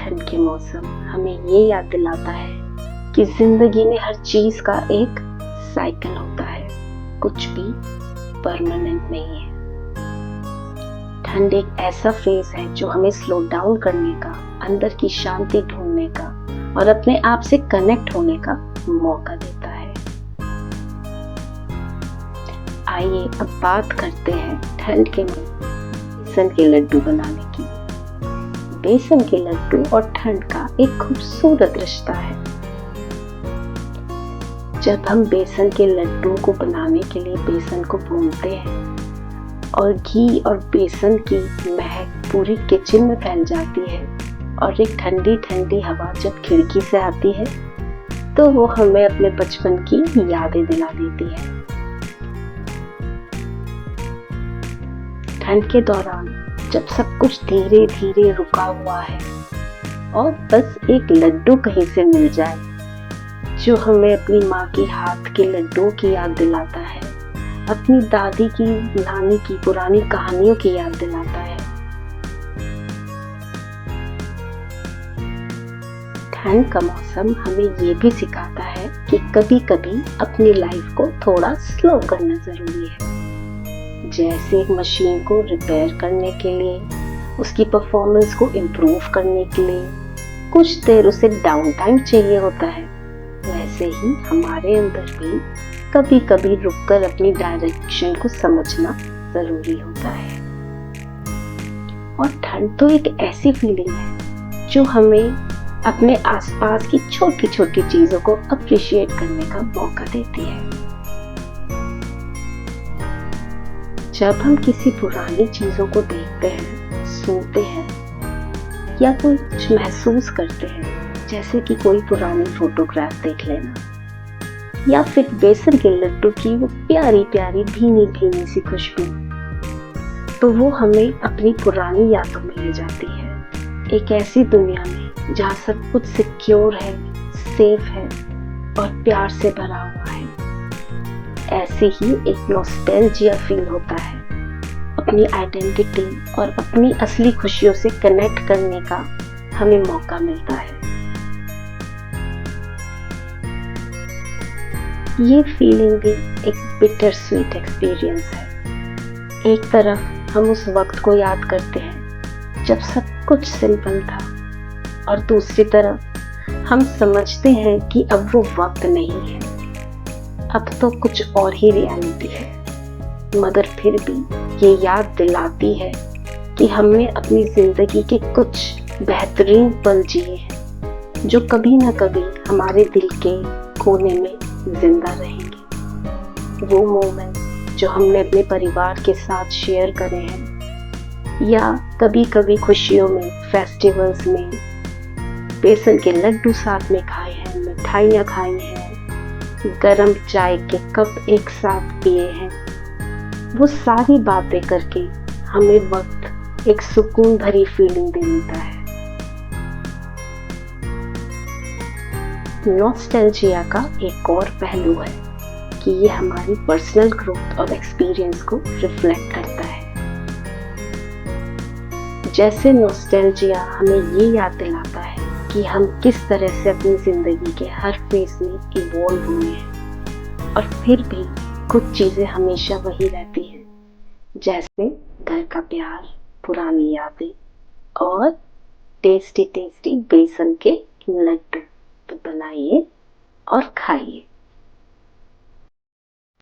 ठंड के मौसम हमें ये याद दिलाता है कि जिंदगी में हर चीज का एक साइकिल होता है, कुछ भी परमानेंट नहीं है। ठंड एक ऐसा फेज है जो हमें स्लो डाउन करने का, अंदर की शांति ढूंढने का और अपने आप से कनेक्ट होने का मौका देता है। आइए अब बात करते हैं ठंड के बेसन के लड्डू बनाने की। बेसन के लड्डू और ठंड का एक खूबसूरत रिश्ता है। जब हम बेसन के लड्डू को बनाने के लिए बेसन को भूनते हैं और घी और बेसन की महक पूरी किचन में फैल जाती है और एक ठंडी ठंडी हवा जब खिड़की से आती है तो वो हमें अपने बचपन की यादें दिला देती है। ठंड के दौरान जब सब कुछ धीरे धीरे रुका हुआ है और बस एक लड्डू कहीं से मिल जाए जो हमें अपनी माँ के हाथ के लड्डू की याद दिलाता है, अपनी दादी की, नानी की पुरानी कहानियों की याद दिलाता है। ठंड का मौसम हमें ये भी सिखाता है कि कभी कभी अपनी लाइफ को थोड़ा स्लो करना जरूरी है। जैसे एक मशीन को रिपेयर करने के लिए, उसकी परफॉर्मेंस को इम्प्रूव करने के लिए कुछ देर उसे डाउन टाइम चाहिए होता है, वैसे ही हमारे अंदर भी कभी कभी रुककर अपनी डायरेक्शन को समझना जरूरी होता है। और ठंड तो एक ऐसी फीलिंग है जो हमें अपने आसपास की छोटी छोटी चीजों को अप्रिशिएट करने का मौका देती है। जब हम किसी पुरानी चीजों को देखते हैं, सुनते हैं या कुछ महसूस करते हैं, जैसे कि कोई पुरानी फोटोग्राफ देख लेना या फिर बेसन के लड्डू की वो प्यारी प्यारी भीनी भीनी सी खुशबू, तो वो हमें अपनी पुरानी यादों में ले जाती है, एक ऐसी दुनिया में जहाँ सब कुछ सिक्योर है, सेफ है और प्यार से भरा हुआ है। ऐसे ही एक नॉस्टैल्जिया फील होता है, अपनी आइडेंटिटी और अपनी असली खुशियों से कनेक्ट करने का हमें मौका मिलता है। ये फीलिंग भी एक बिटर स्वीट एक्सपीरियंस है। एक तरफ हम उस वक्त को याद करते हैं जब सब कुछ सिंपल था और दूसरी तरफ हम समझते हैं कि अब वो वक्त नहीं है, अब तो कुछ और ही रियलिटी है। मगर फिर भी ये याद दिलाती है कि हमने अपनी जिंदगी के कुछ बेहतरीन पल जिए हैं जो कभी ना कभी हमारे दिल के कोने में जिंदा रहेंगे। वो मोमेंट जो हमने अपने परिवार के साथ शेयर करे हैं या कभी कभी खुशियों में, फेस्टिवल्स में बेसन के लड्डू साथ में खाए हैं, मिठाइयाँ खाई हैं, गरम चाय के कप एक साथ पिए हैं, वो सारी बातें करके हमें वक्त एक सुकून भरी फीलिंग दे देता है। नॉस्टैल्जिया का एक और पहलू है कि ये हमारी पर्सनल ग्रोथ और एक्सपीरियंस को रिफ्लेक्ट करता है। जैसे नॉस्टैल्जिया हमें ये याद दिलाता है कि हम किस तरह से अपनी जिंदगी के हर फेज में इवॉल्व हुए हैं और फिर भी कुछ चीजें हमेशा वही रहती हैं, जैसे घर का प्यार, पुरानी यादें और टेस्टी टेस्टी बेसन के लड्डू। तो बनाइए और खाइए।